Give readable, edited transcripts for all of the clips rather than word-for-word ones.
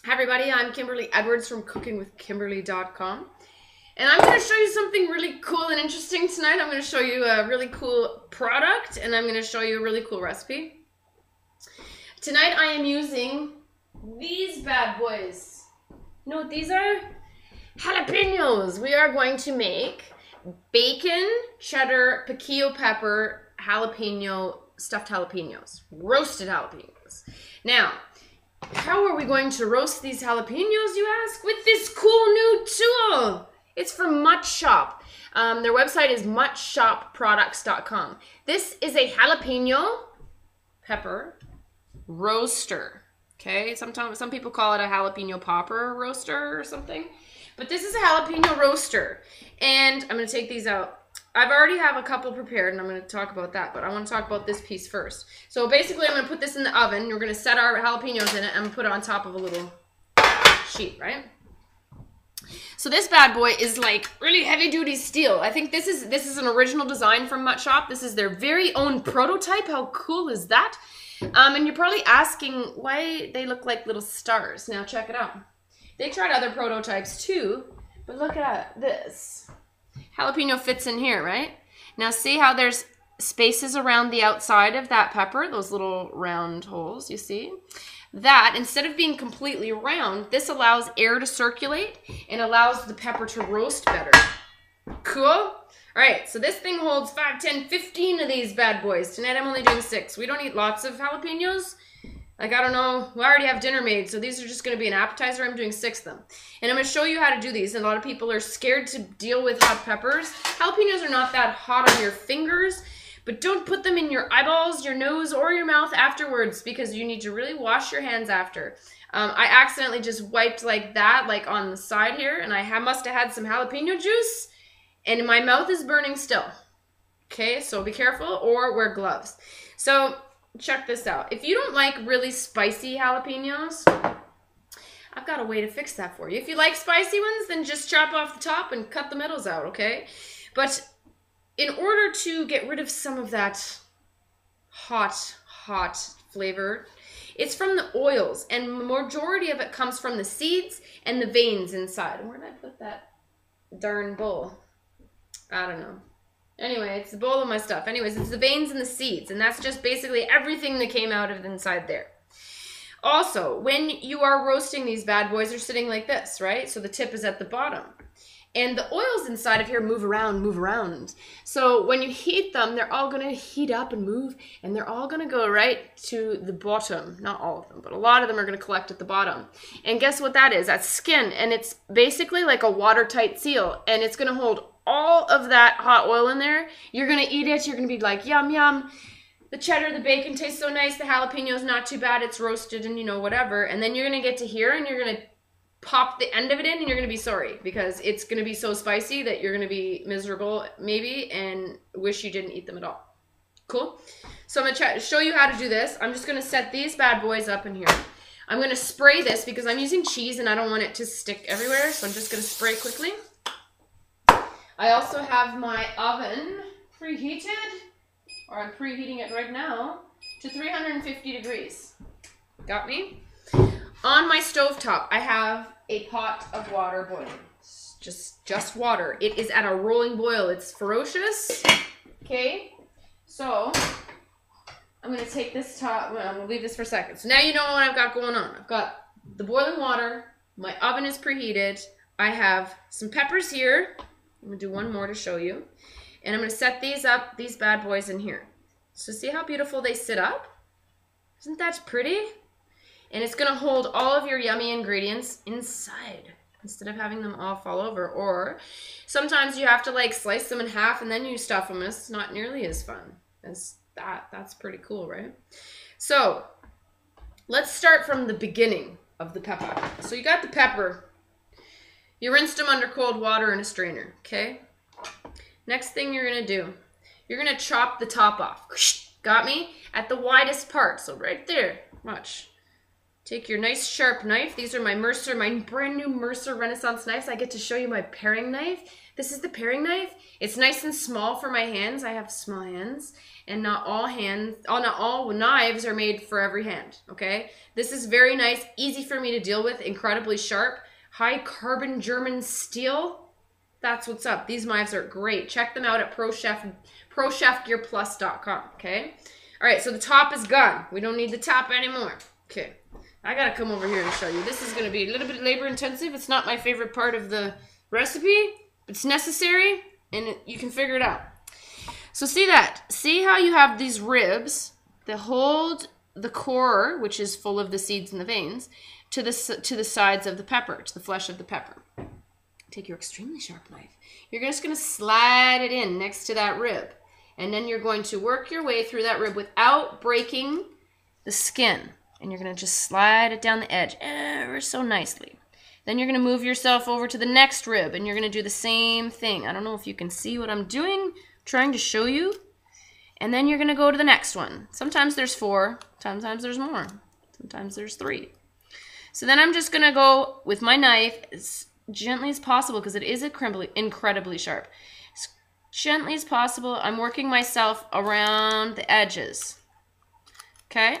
Hi everybody, I'm Kimberly Edwards from cookingwithkimberly.com, and I'm going to show you something really cool and interesting tonight. I'm going to show you a really cool product, and I'm going to show you a really cool recipe. Tonight I am using these bad boys. You know what these are? Jalapeños. We are going to make bacon, cheddar, piquillo pepper, jalapeno, stuffed jalapenos, roasted jalapenos. Now, how are we going to roast these jalapenos, you ask? With this cool new tool. It's from Mutt Shop. Their website is muttshopproducts.com. This is a jalapeno pepper roaster. Okay, sometimes some people call it a jalapeno popper roaster or something. But this is a jalapeno roaster. And I'm going to take these out. I've already have a couple prepared, and I'm going to talk about that, but I want to talk about this piece first. So basically, I'm going to put this in the oven. We're going to set our jalapenos in it, and put it on top of a little sheet, right? So this bad boy is like really heavy-duty steel. I think this is an original design from Mutt Shop. This is their very own prototype. How cool is that? And you're probably asking why they look like little stars. Now check it out. They tried other prototypes too, but look at this. Jalapeno fits in here, right? Now see how there's spaces around the outside of that pepper, those little round holes, you see? That, instead of being completely round, this allows air to circulate and allows the pepper to roast better. Cool? All right, so this thing holds 5, 10, 15 of these bad boys. Tonight I'm only doing 6. We don't eat lots of jalapenos. Like, I don't know, we already have dinner made, so these are just going to be an appetizer. I'm doing 6 of them. And I'm going to show you how to do these. And a lot of people are scared to deal with hot peppers. Jalapenos are not that hot on your fingers, but don't put them in your eyeballs, your nose, or your mouth afterwards, because you need to really wash your hands after. I accidentally just wiped like that, like on the side here, and I must have had some jalapeno juice, and my mouth is burning still. Okay, so be careful or wear gloves. So check this out. If you don't like really spicy jalapenos, I've got a way to fix that for you. If you like spicy ones, then just chop off the top and cut the middles out, okay? But in order to get rid of some of that hot flavor, it's from the oils, and the majority of it comes from the seeds and the veins inside. Where did I put that darn bowl? I don't know. Anyway, it's the bowl of my stuff. Anyways, it's the veins and the seeds, and that's just basically everything that came out of inside there. Also, when you are roasting these bad boys, they're sitting like this, right? So the tip is at the bottom. And the oils inside of here move around. So when you heat them, they're all going to heat up and move, and they're all going to go right to the bottom. Not all of them, but a lot of them are going to collect at the bottom. And guess what that is? That's skin, and it's basically like a watertight seal, and it's going to hold all of that hot oil in there. You're going to eat it. You're going to be like, yum, yum. The cheddar, the bacon tastes so nice. The jalapeno's not too bad. It's roasted and, you know, whatever. And then you're going to get to here, and you're going to pop the end of it in, and you're going to be sorry, because it's going to be so spicy that you're going to be miserable maybe and wish you didn't eat them at all. Cool? So I'm going to show you how to do this. I'm just going to set these bad boys up in here. I'm going to spray this because I'm using cheese and I don't want it to stick everywhere, so I'm just going to spray quickly. I also have my oven preheated, or I'm preheating it right now, to 350 degrees. Got me? On my stovetop, I have a pot of water boiling. Just water. It is at a rolling boil. It's ferocious. Okay? So, I'm going to take this top. I'm going to leave this for a second. So now you know what I've got going on. I've got the boiling water. My oven is preheated. I have some peppers here. I'm going to do one more to show you. And I'm going to set these up, these bad boys in here. So see how beautiful they sit up? Isn't that pretty? And it's going to hold all of your yummy ingredients inside instead of having them all fall over. Or sometimes you have to like slice them in half and then you stuff them. It's not nearly as fun as that. That's pretty cool, right? So let's start from the beginning of the pepper. So you got the pepper. You rinsed them under cold water in a strainer, okay? Next thing you're going to do, you're going to chop the top off. Got me? At the widest part. So right there. Watch. Take your nice sharp knife. These are my brand new Mercer Renaissance knives. I get to show you my paring knife. This is the paring knife. It's nice and small for my hands. I have small hands, and not all knives are made for every hand, okay? This is very nice, easy for me to deal with, incredibly sharp, high carbon German steel. That's what's up. These knives are great. Check them out at ProChefGearPlus.com, okay? All right, so the top is gone. We don't need the top anymore. Okay, I gotta come over here to show you. This is gonna be a little bit labor intensive. It's not my favorite part of the recipe. It's necessary, and you can figure it out. So see that? See how you have these ribs that hold the core, which is full of the seeds and the veins, to the sides of the pepper, to the flesh of the pepper. Take your extremely sharp knife. You're just going to slide it in next to that rib, and then you're going to work your way through that rib without breaking the skin, and you're going to just slide it down the edge ever so nicely. Then you're going to move yourself over to the next rib, and you're going to do the same thing. I don't know if you can see what I'm doing. I'm trying to show you. And then you're going to go to the next one. Sometimes there's 4. Sometimes there's more. Sometimes there's 3. So then I'm just going to go with my knife as gently as possible, because it is incredibly sharp. As gently as possible, I'm working myself around the edges. Okay?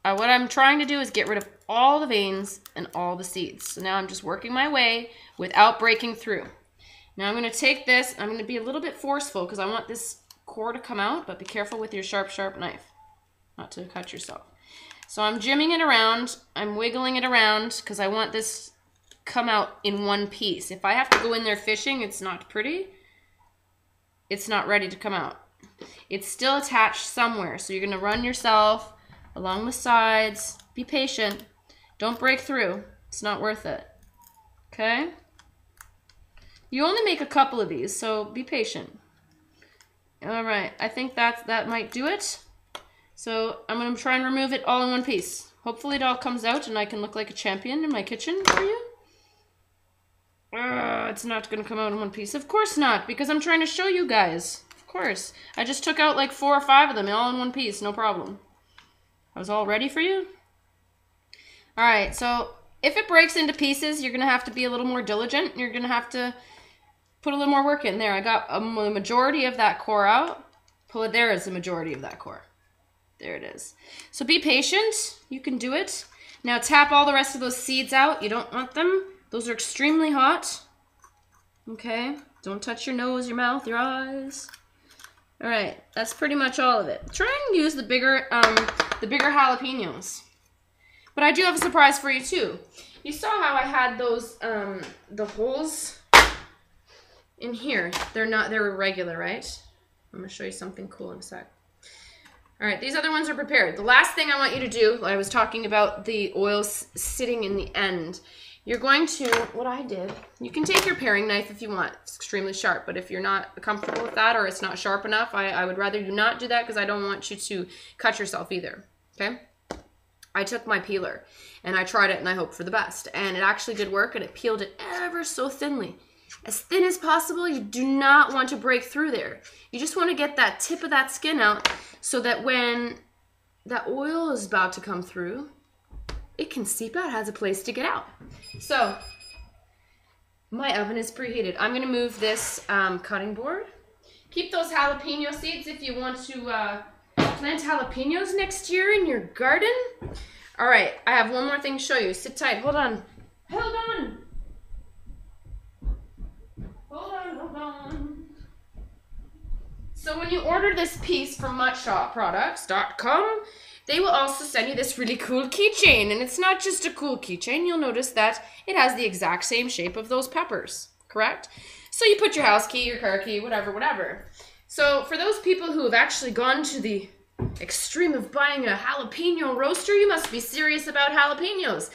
What I'm trying to do is get rid of all the veins and all the seeds. So now I'm just working my way without breaking through. Now I'm going to take this, I'm going to be a little bit forceful because I want this core to come out, but be careful with your sharp knife, not to cut yourself. So I'm jimming it around, I'm wiggling it around because I want this to come out in one piece. If I have to go in there fishing, it's not pretty. It's not ready to come out. It's still attached somewhere, so you're going to run yourself along the sides. Be patient. Don't break through. It's not worth it. Okay? You only make a couple of these, so be patient. All right. I think that might do it. So I'm going to try and remove it all in one piece. Hopefully it all comes out and I can look like a champion in my kitchen for you. It's not going to come out in one piece. Of course not, because I'm trying to show you guys. Of course. I just took out like 4 or 5 of them all in one piece. No problem. I was all ready for you. All right, so if it breaks into pieces, you're going to have to be a little more diligent. You're going to have to put a little more work in. There, I got a majority of that core out. Pull it. There is the majority of that core. There it is. So be patient. You can do it. Now tap all the rest of those seeds out. You don't want them. Those are extremely hot. Okay? Don't touch your nose, your mouth, your eyes. All right, that's pretty much all of it. Try and use the bigger jalapenos. But I do have a surprise for you too. You saw how I had those the holes in here. They're irregular, right? I'm gonna show you something cool in a sec. All right, these other ones are prepared. The last thing I want you to do, I was talking about the oil sitting in the end. You're going to, what I did, you can take your paring knife if you want. It's extremely sharp, but if you're not comfortable with that or it's not sharp enough, I would rather you not do that because I don't want you to cut yourself either, okay? I took my peeler and I tried it and I hoped for the best. And it actually did work and it peeled it ever so thinly. As thin as possible. You do not want to break through there. You just want to get that tip of that skin out so that when that oil is about to come through, it can seep out, has a place to get out. So my oven is preheated. I'm going to move this cutting board. Keep those jalapeno seeds if you want to plant jalapenos next year in your garden. All right, I have one more thing to show you. Sit tight. Hold on. Hold on. Hold on. So when you order this piece from MuttShopProducts.com, they will also send you this really cool keychain. And it's not just a cool keychain. You'll notice that it has the exact same shape of those peppers, correct? So you put your house key, your car key, whatever. So for those people who have actually gone to the extreme of buying a jalapeno roaster, you must be serious about jalapenos.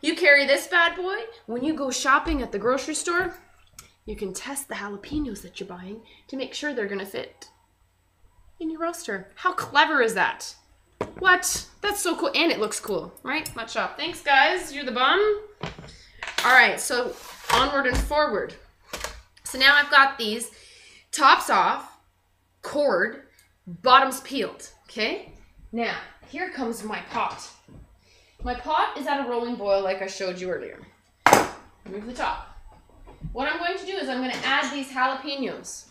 You carry this bad boy. When you go shopping at the grocery store, you can test the jalapenos that you're buying to make sure they're going to fit in your roaster. How clever is that? What? That's so cool. And it looks cool, right? Mutt Shop. Thanks, guys. You're the bomb. All right, so onward and forward. So now I've got these tops off, cored, bottoms peeled, okay? Now, here comes my pot. My pot is at a rolling boil like I showed you earlier. Remove the top. What I'm going to do is I'm going to add these jalapenos.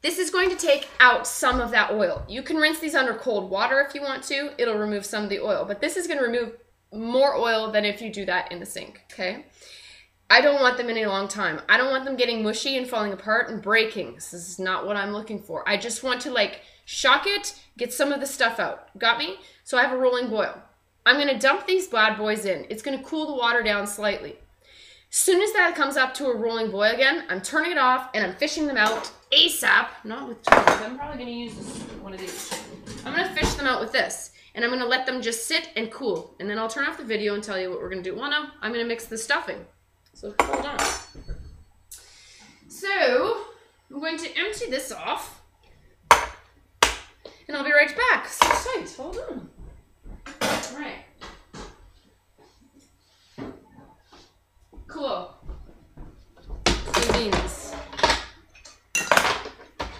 This is going to take out some of that oil. You can rinse these under cold water if you want to. It'll remove some of the oil, but this is going to remove more oil than if you do that in the sink, okay? I don't want them in a long time. I don't want them getting mushy and falling apart and breaking. This is not what I'm looking for. I just want to like shock it, get some of the stuff out. Got me? So I have a rolling boil. I'm going to dump these bad boys in. It's going to cool the water down slightly. As soon as that comes up to a rolling boil again, I'm turning it off and I'm fishing them out ASAP. Not with tools. I'm probably going to use one of these. I'm going to fish them out with this. And I'm going to let them just sit and cool. And then I'll turn off the video and tell you what we're going to do. Well, no, I'm going to mix the stuffing. So hold on. So I'm going to empty this off. And I'll be right back. So tight. Hold on. All right. Cool. Cool beans.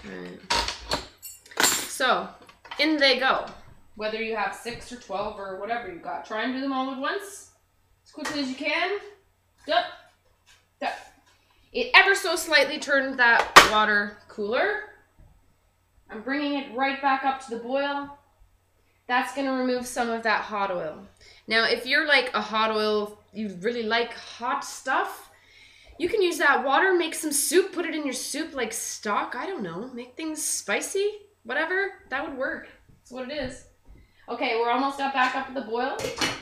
Right. So, in they go. Whether you have 6 or 12 or whatever you got. Try and do them all at once. As quickly as you can. Dup. Dup. It ever so slightly turned that water cooler. I'm bringing it right back up to the boil. That's going to remove some of that hot oil. Now, if you're like a hot oil, you really like hot stuff, you can use that water, make some soup, put it in your soup like stock. I don't know. Make things spicy, whatever. That would work. That's what it is. Okay, we're almost back up to the boil.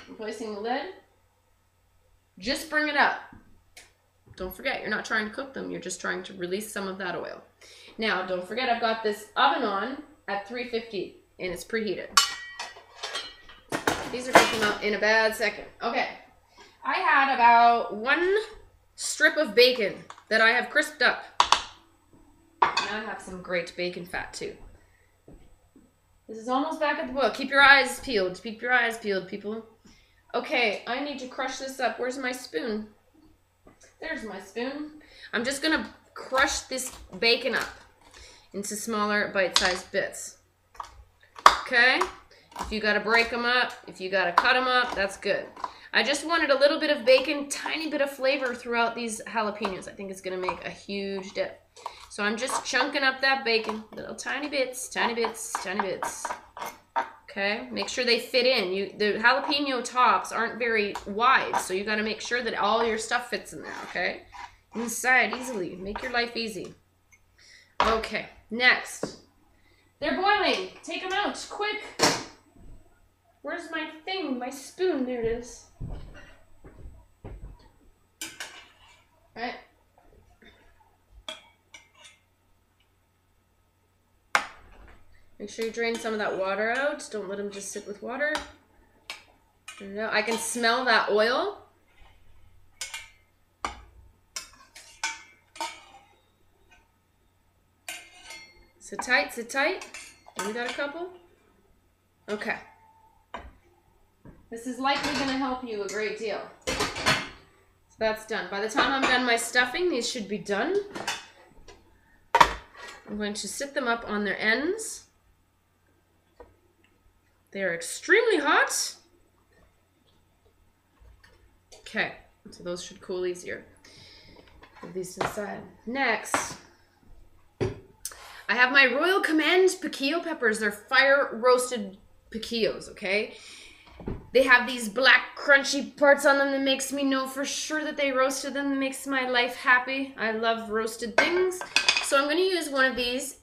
I'm placing the lid. Just bring it up. Don't forget, you're not trying to cook them. You're just trying to release some of that oil. Now, don't forget, I've got this oven on at 350 and it's preheated. These are going to come out in a bad second. Okay. I had about 1 strip of bacon that I have crisped up. Now I have some great bacon fat too. This is almost back at the boil. Keep your eyes peeled. Keep your eyes peeled, people. Okay, I need to crush this up. Where's my spoon? There's my spoon. I'm just going to crush this bacon up into smaller bite-sized bits. Okay? If you got to break them up, if you got to cut them up, that's good. I just wanted a little bit of bacon, tiny bit of flavor throughout these jalapenos. I think it's going to make a huge dip. So I'm just chunking up that bacon, little tiny bits, tiny bits, tiny bits. Okay, make sure they fit in. The jalapeno tops aren't very wide, so you got to make sure that all your stuff fits in there, okay? Inside easily. Make your life easy. Okay, next. They're boiling. Take them out, quick. Where's my thing? My spoon. There it is. All right. Make sure you drain some of that water out. Don't let them just sit with water. No, I can smell that oil. Sit tight, sit tight. We got a couple. Okay. This is likely going to help you a great deal. So that's done. By the time I'm done my stuffing, these should be done. I'm going to sit them up on their ends. They are extremely hot. Okay, so those should cool easier. Put these to the side. Next, I have my Royal Command Piquillo peppers. They're fire roasted piquillos, okay? They have these black crunchy parts on them that makes me know for sure that they roasted them. That makes my life happy. I love roasted things. So I'm going to use one of these.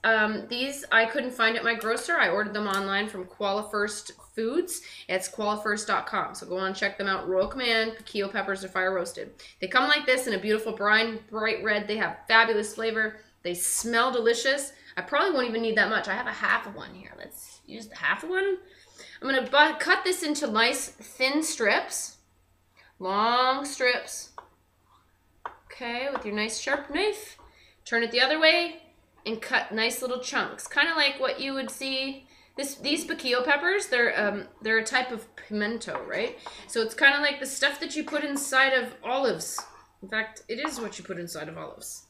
These I couldn't find at my grocer. I ordered them online from Qualifirst Foods. It's qualifirst.com. So go on and check them out. Royal Command Piquillo peppers are fire roasted. They come like this in a beautiful brine, bright red. They have fabulous flavor. They smell delicious. I probably won't even need that much. I have a half of one here. Let's use the half of one. I'm going to cut this into nice thin strips. Long strips. Okay, with your nice sharp knife. Turn it the other way and cut nice little chunks. Kind of like what you would see. These piquillo peppers, they're a type of pimento, right? So it's kind of like the stuff that you put inside of olives. In fact, it is what you put inside of olives.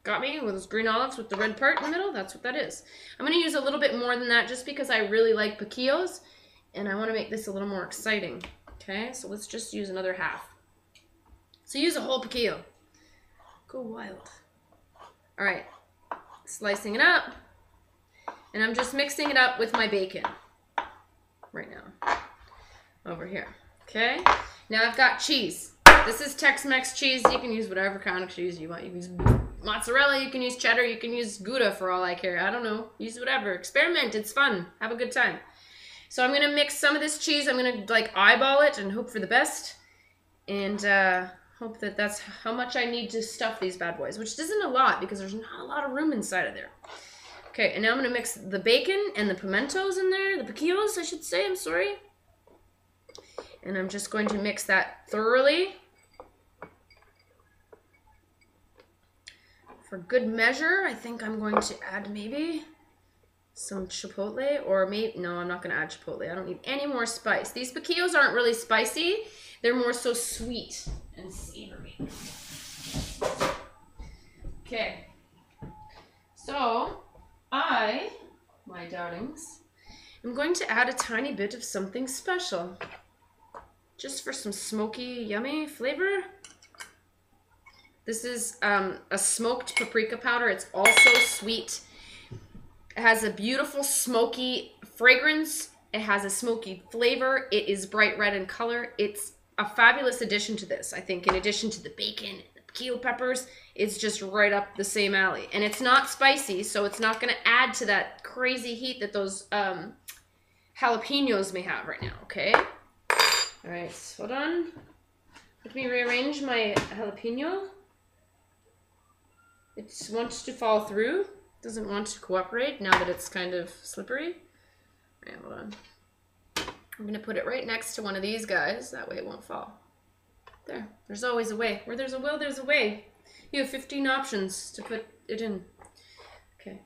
Got me? With those green olives with the red part in the middle? That's what that is. I'm going to use a little bit more than that just because I really like piquillos and I want to make this a little more exciting. Okay, so let's just use another half. So use a whole piquillo. Go wild. All right, slicing it up. And I'm just mixing it up with my bacon right now. Over here. Okay, now I've got cheese. This is Tex-Mex cheese. You can use whatever kind of cheese you want. You can use mozzarella, you can use cheddar, you can use Gouda for all I care. I don't know. Use whatever. Experiment. It's fun. Have a good time. So I'm going to mix some of this cheese. I'm going to like eyeball it and hope for the best. And hope that that's how much I need to stuff these bad boys, which isn't a lot because there's not a lot of room inside of there. Okay, and now I'm going to mix the bacon and the pimentos in there, the piquillos, I should say, I'm sorry. And I'm just going to mix that thoroughly. For good measure, I think I'm going to add maybe some chipotle, or maybe, no, I'm not going to add chipotle. I don't need any more spice. These piquillos aren't really spicy. They're more so sweet and savory. Okay. So, my darlings, I'm going to add a tiny bit of something special. Just for some smoky, yummy flavor. This is a smoked paprika powder. It's also sweet. It has a beautiful smoky fragrance. It has a smoky flavor. It is bright red in color. It's a fabulous addition to this. I think in addition to the bacon and the piquillo peppers, it's just right up the same alley. And it's not spicy, so it's not going to add to that crazy heat that those jalapenos may have right now, okay? All right, hold on. Let me rearrange my jalapeno. It wants to fall through. Doesn't want to cooperate now that it's kind of slippery. All right, hold on. I'm going to put it right next to one of these guys. That way it won't fall. There. There's always a way. Where there's a will, there's a way. You have 15 options to put it in. Okay.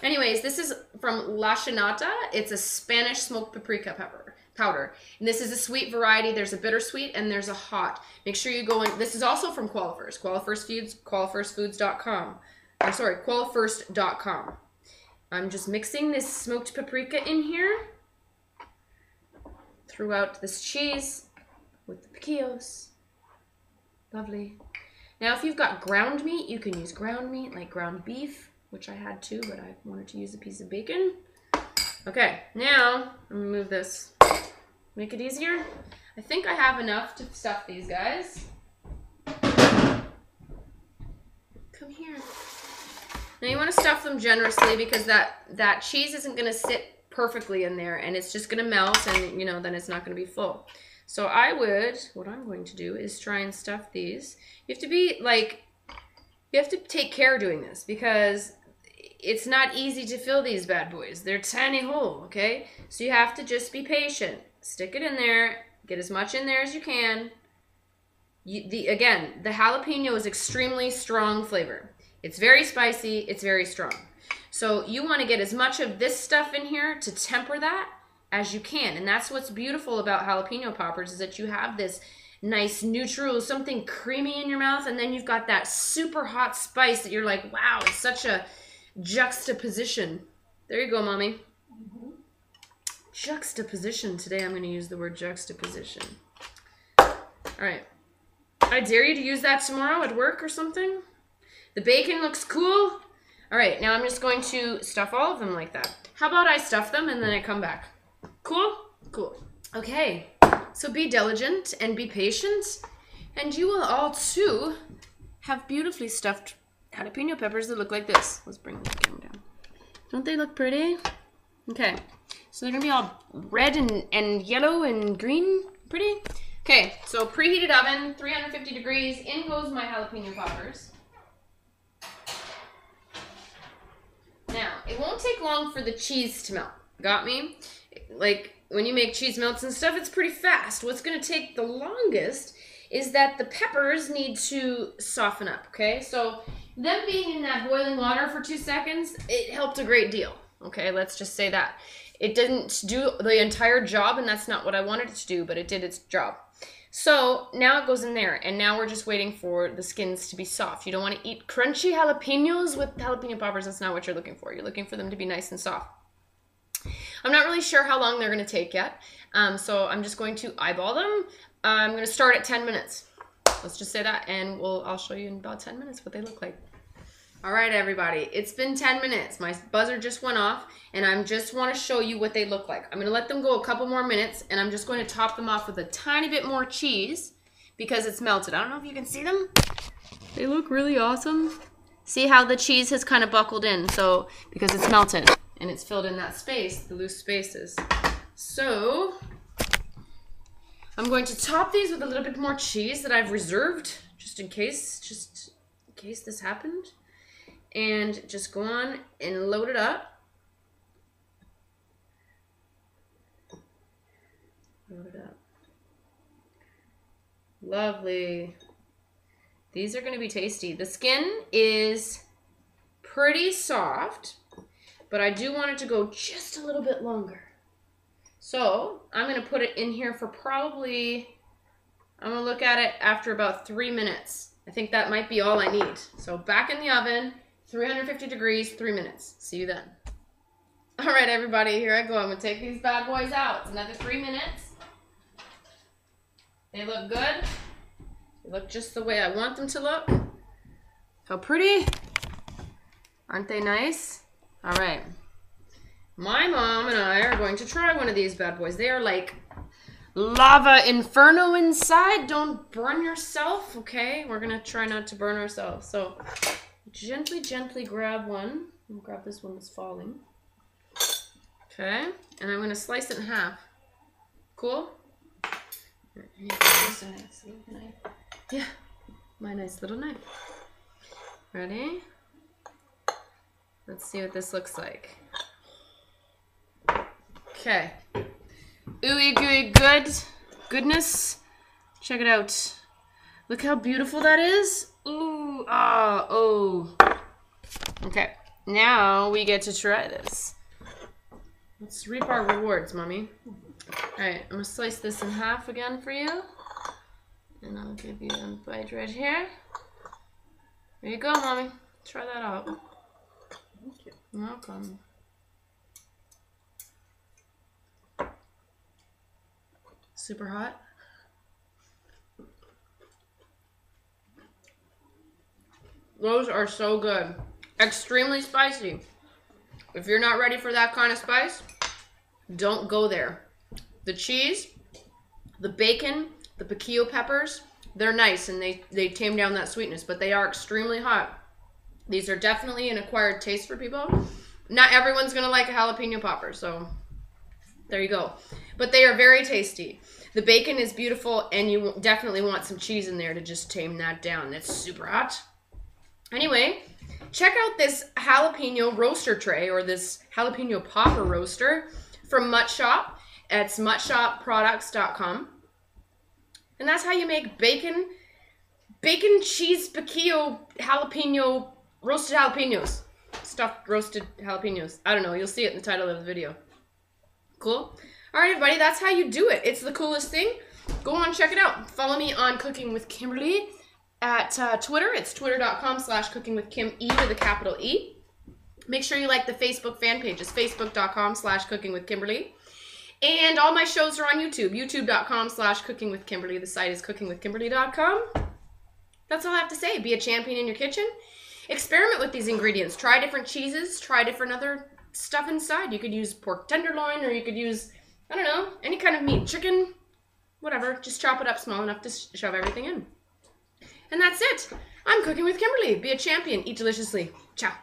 Anyways, this is from La Chinata. It's a Spanish smoked paprika powder. And this is a sweet variety. There's a bittersweet and there's a hot. Make sure you go in. This is also from Qualifirst. Qualifirstfoods.com. I'm sorry, Qualifirst.com. I'm just mixing this smoked paprika in here throughout this cheese with the piquillos. Lovely. Now, if you've got ground meat, you can use ground meat, like ground beef, which I had too, but I wanted to use a piece of bacon. Okay, now I'm gonna move this. Make it easier. I think I have enough to stuff these guys. Come here. Now you want to stuff them generously because that cheese isn't going to sit perfectly in there and it's just going to melt and, you know, then it's not going to be full. So what I'm going to do is try and stuff these. You have to be like, you have to take care doing this because it's not easy to fill these bad boys. They're tiny hole, okay? So you have to just be patient. Stick it in there. Get as much in there as you can. Again, the jalapeno is extremely strong flavor. It's very spicy. It's very strong. So you want to get as much of this stuff in here to temper that as you can. And that's what's beautiful about jalapeno poppers is that you have this nice neutral, something creamy in your mouth. And then you've got that super hot spice that you're like, wow, it's such a juxtaposition. There you go, Mommy. Mm-hmm. Juxtaposition. Today I'm going to use the word juxtaposition. All right. I dare you to use that tomorrow at work or something. The bacon looks cool. All right, now I'm just going to stuff all of them like that. How about I stuff them and then I come back? Cool? Cool. Okay, so be diligent and be patient, and you will all too have beautifully stuffed jalapeno peppers that look like this. Let's bring the camera down. Don't they look pretty? Okay, so they're gonna be all red and yellow and green. Pretty? Okay, so preheated oven, 350 degrees. In goes my jalapeno poppers. Now, it won't take long for the cheese to melt. Got me? Like, when you make cheese melts and stuff, it's pretty fast. What's going to take the longest is that the peppers need to soften up, okay? So, them being in that boiling water for 2 seconds, it helped a great deal, okay? Let's just say that. It didn't do the entire job, and that's not what I wanted it to do, but it did its job. So now it goes in there, and now we're just waiting for the skins to be soft. You don't want to eat crunchy jalapenos with jalapeno poppers. That's not what you're looking for. You're looking for them to be nice and soft. I'm not really sure how long they're going to take yet. So I'm just going to eyeball them. I'm going to start at 10 minutes. Let's just say that, and I'll show you in about 10 minutes what they look like. All right, everybody, it's been 10 minutes. My buzzer just went off, and I just want to show you what they look like. I'm going to let them go a couple more minutes, and I'm just going to top them off with a tiny bit more cheese because it's melted. I don't know if you can see them. They look really awesome. See how the cheese has kind of buckled in, so because it's melted and it's filled in that space, the loose spaces. So I'm going to top these with a little bit more cheese that I've reserved just in case this happened. And just go on and load it up. Load it up. Lovely. These are going to be tasty. The skin is pretty soft, but I do want it to go just a little bit longer. So I'm going to put it in here for probably, I'm going to look at it after about 3 minutes. I think that might be all I need. So back in the oven, 350 degrees, 3 minutes. See you then. All right, everybody, here I go. I'm going to take these bad boys out. It's another 3 minutes. They look good. They look just the way I want them to look. How pretty. Aren't they nice? All right. My mom and I are going to try one of these bad boys. They are like lava inferno inside. Don't burn yourself, okay? We're going to try not to burn ourselves. So gently, gently grab one. I'll grab this one that's falling. Okay. And I'm going to slice it in half. Cool? Here's a nice little knife. Yeah, my nice little knife. Ready? Let's see what this looks like. Okay. Ooey gooey goodness. Check it out. Look how beautiful that is. Ooh, ah, oh. Okay, now we get to try this. Let's reap our rewards, Mommy. Alright, I'm gonna slice this in half again for you. And I'll give you a bite right here. There you go, Mommy. Try that out. Thank you. Welcome. Super hot. Those are so good. Extremely spicy. If you're not ready for that kind of spice, don't go there. The cheese, the bacon, the piquillo peppers, they're nice and they tame down that sweetness, but they are extremely hot. These are definitely an acquired taste for people. Not everyone's gonna like a jalapeno popper, so there you go. But they are very tasty. The bacon is beautiful, and you definitely want some cheese in there to just tame that down. That's super hot. Anyway, check out this jalapeno roaster tray, or this jalapeno popper roaster from Mutt Shop. It's muttshopproducts.com. And that's how you make bacon cheese piquillo jalapeno, roasted jalapenos. Stuffed roasted jalapenos. I don't know. You'll see it in the title of the video. Cool? All right, everybody. That's how you do it. It's the coolest thing. Go on, check it out. Follow me on Cooking with Kimberly at Twitter. It's twitter.com/cookingwithkim, E with a capital E. Make sure you like the Facebook fan page. It's facebook.com/cookingwithkimberly. And all my shows are on YouTube. youtube.com/cookingwithkimberly. The site is cookingwithkimberly.com. That's all I have to say. Be a champion in your kitchen. Experiment with these ingredients. Try different cheeses. Try different other stuff inside. You could use pork tenderloin, or you could use, I don't know, any kind of meat. Chicken, whatever. Just chop it up small enough to shove everything in. And that's it. I'm Cooking with Kimberly. Be a champion. Eat deliciously. Ciao.